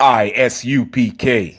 ISUPK.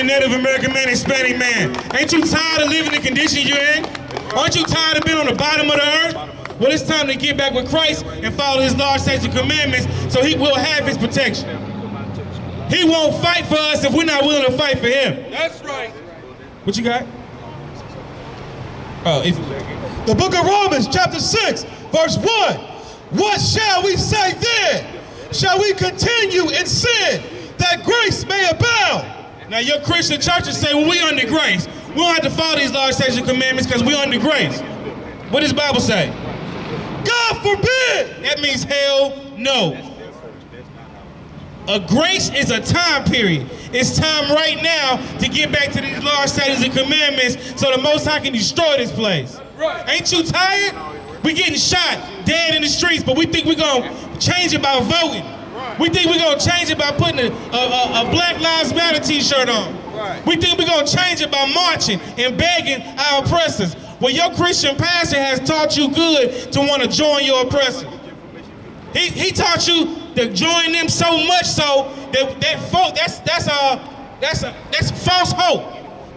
Native American man, Hispanic man. Ain't you tired of living the conditions you're in? Aren't you tired of being on the bottom of the earth? Well, it's time to get back with Christ and follow his large statutes and commandments so he will have his protection. He won't fight for us if we're not willing to fight for him. That's right. What you got? The book of Romans, chapter 6, verse 1. What shall we say then? Shall we continue in sin that grace may abound? Now your Christian churches say, well, we under grace. We don't have to follow these large statutes and commandments because we're under grace. What does the Bible say? God forbid! That means hell no. A grace is a time period. It's time right now to get back to these large statutes and commandments so the Most High can destroy this place. Right. Ain't you tired? We getting shot, dead in the streets, but we think we're going to change it by voting. We think we're going to change it by putting a Black Lives Matter t-shirt on. Right. We think we're going to change it by marching and begging our oppressors. Well, your Christian pastor has taught you good to want to join your oppressors. He taught you to join them so much so that's false hope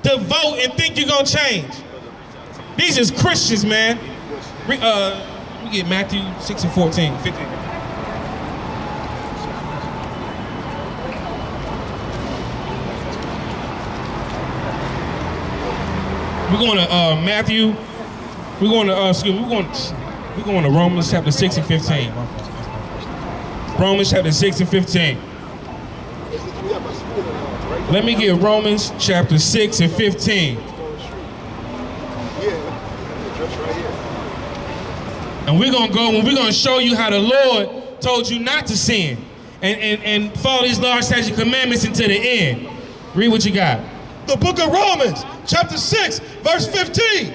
to vote and think you're going to change. These is Christians, man. We get Matthew 6 and 14, 15. We're going to Matthew. We're going to Romans chapter 6 and 15. Romans chapter 6 and 15. Let me get Romans chapter 6 and 15. And we're going to show you how the Lord told you not to sin and follow these large statutes and commandments until the end. Read what you got. The book of Romans, chapter 6, verse 15.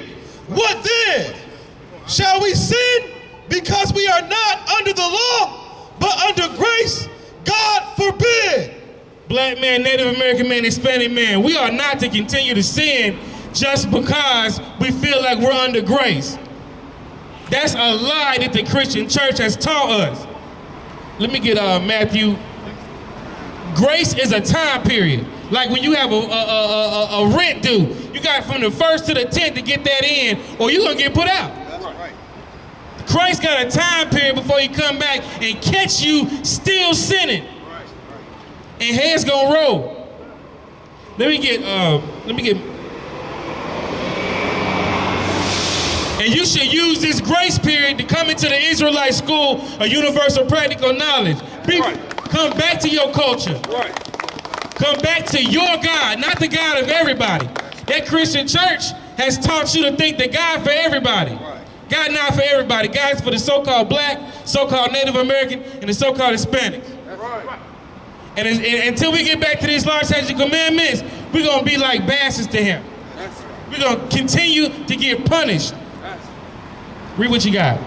What then? Shall we sin because we are not under the law, but under grace? God forbid. Black man, Native American man, Hispanic man, we are not to continue to sin just because we feel like we're under grace. That's a lie that the Christian church has taught us. Let me get Matthew. Grace is a time period. Like when you have a rent due, you got from the 1st to the 10th to get that in, or you're gonna get put out. That's right. Christ got a time period before he come back and catch you still sinning. Right. And heads gonna roll. Let me get, and you should use this grace period to come into the Israelite school of universal practical knowledge. Come back to your culture. Right. Come back to your God, not the God of everybody. That Christian church has taught you to think that God for everybody. Right. God not for everybody. God's for the so-called black, so-called Native American, and the so-called Hispanics. That's right. And until we get back to these large statutes and commandments, we're going to be like bastards to him. That's right. We're going to continue to get punished. That's right. Read what you got.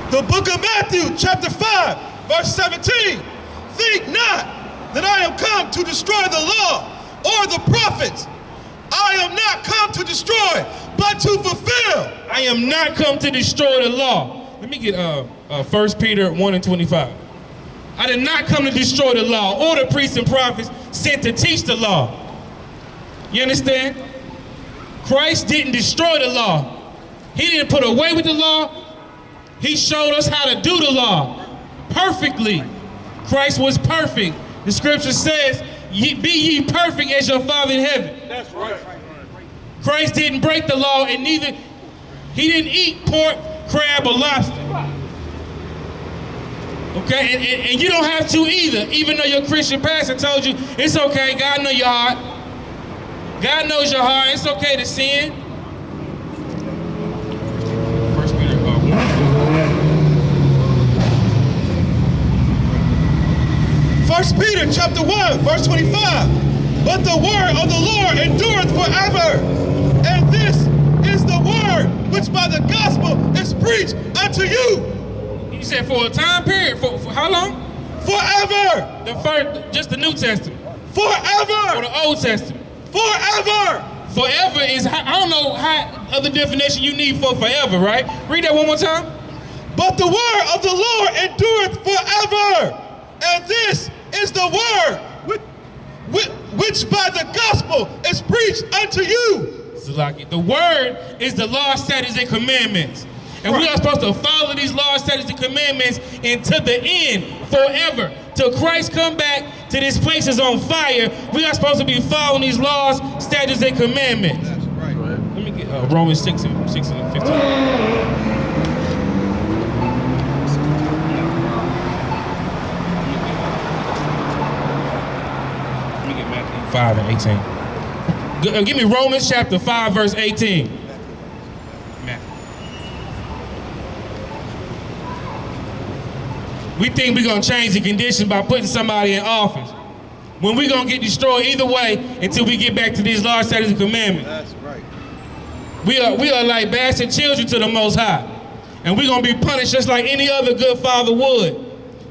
The book of Matthew, chapter 5, verse 17. Think not that I am come to destroy the law or the prophets. I am not come to destroy, but to fulfill. I am not come to destroy the law. Let me get 1 Peter 1 and 25. I did not come to destroy the law or the priests and prophets sent to teach the law. You understand? Christ didn't destroy the law. He didn't put away with the law. He showed us how to do the law perfectly. Christ was perfect. The scripture says, be ye perfect as your Father in heaven. That's right. Christ didn't break the law, and he didn't eat pork, crab, or lobster. Okay, and you don't have to either, even though your Christian pastor told you, it's okay, God knows your heart. God knows your heart, it's okay to sin. 1 Peter 1 Peter chapter 1, verse 25. But the word of the Lord endureth forever. And this is the word which by the gospel is preached unto you. He said for a time period, for how long? Forever. The first, just the New Testament. Or Forever. the Old Testament. Forever. Forever is, I don't know how other definition you need for forever, right? Read that one more time. But the word of the Lord endureth forever. And this is the word which by the gospel is preached unto you. Salaki. The word is the law, statutes, and commandments. And we are supposed to follow these laws, statutes, and commandments into the end, forever. Till Christ come back to this place is on fire, we are supposed to be following these laws, statutes, and commandments. That's right. Let me get Romans 6 and 15. Let me get Matthew 5 and 18. Give me Romans chapter 5, verse 18. We think we're going to change the conditions by putting somebody in office, when we're going to get destroyed either way until we get back to these laws, statutes, and commandments. That's right. We are like bastard children to the Most High, and we're going to be punished just like any other good father would.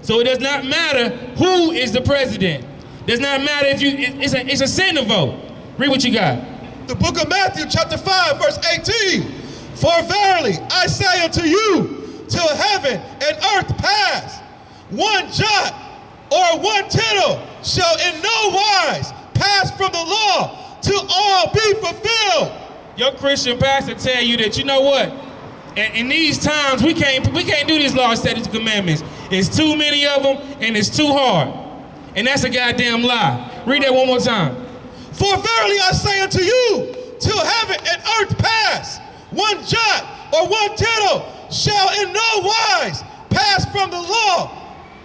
So it does not matter who is the president. It does not matter if it's a sin to vote. Read what you got. The book of Matthew chapter 5 verse 18. For verily I say unto you, till heaven and earth pass, one jot or one tittle shall in no wise pass from the law till all be fulfilled. Your Christian pastor tell you that, you know what? In these times we can't do these laws, statutes, and commandments. It's too many of them and it's too hard. And that's a goddamn lie. Read that one more time. For verily I say unto you, till heaven and earth pass, one jot or one tittle shall in no wise pass from the law.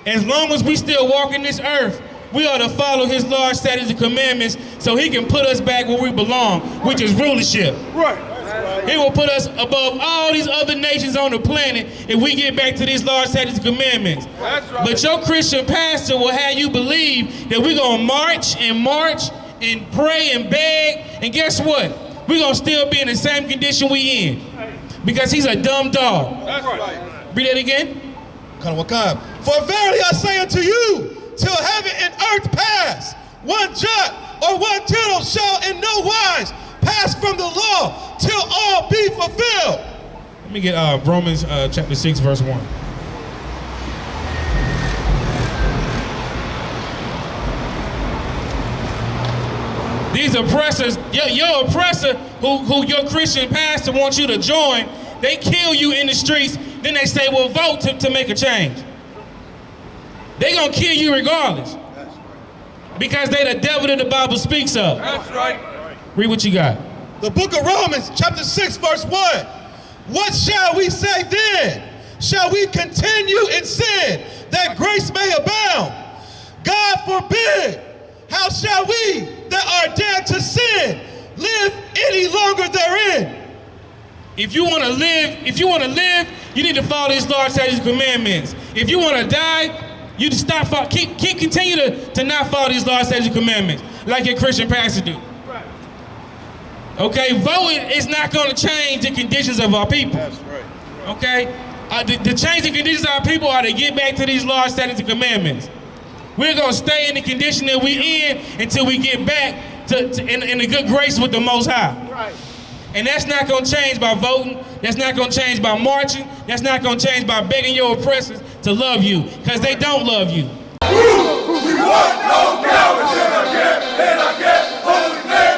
As long as we still walking this earth, we ought to follow his laws, statutes, and commandments so he can put us back where we belong, which is rulership. Right. He will put us above all these other nations on the planet if we get back to these laws, statutes, and commandments. That's right. But your Christian pastor will have you believe that we're going to march and pray and beg, and guess what? We're going to still be in the same condition we in, because he's a dumb dog. That's right. Read that again. For verily I say unto you, till heaven and earth pass, one jot or one tittle shall in no wise pass from the law till all be fulfilled. Let me get Romans chapter 6, verse 1. These oppressors, your oppressor who your Christian pastor wants you to join, they kill you in the streets, then they say, well, vote to make a change. They're going to kill you regardless. Because they the devil that the Bible speaks of. That's right. Read what you got. The book of Romans chapter 6 verse 1. What shall we say then? Shall we continue in sin that grace may abound? God forbid. How shall we that are dead to sin live any longer therein? If you want to live, you need to follow these laws, statutes, and commandments. If you want to die, you just continue to not follow these laws, statutes, and commandments like your Christian pastor do. Right. Okay, voting is not going to change the conditions of our people. That's right. Okay, the change the conditions of our people are to get back to these laws, statutes, and commandments. We're going to stay in the condition that we in until we get back to in the good grace with the Most High. Right. And that's not going to change by voting. That's not going to change by marching. That's not going to change by begging your oppressors to love you, because they don't love you. We want no cowards in our camp, holy man.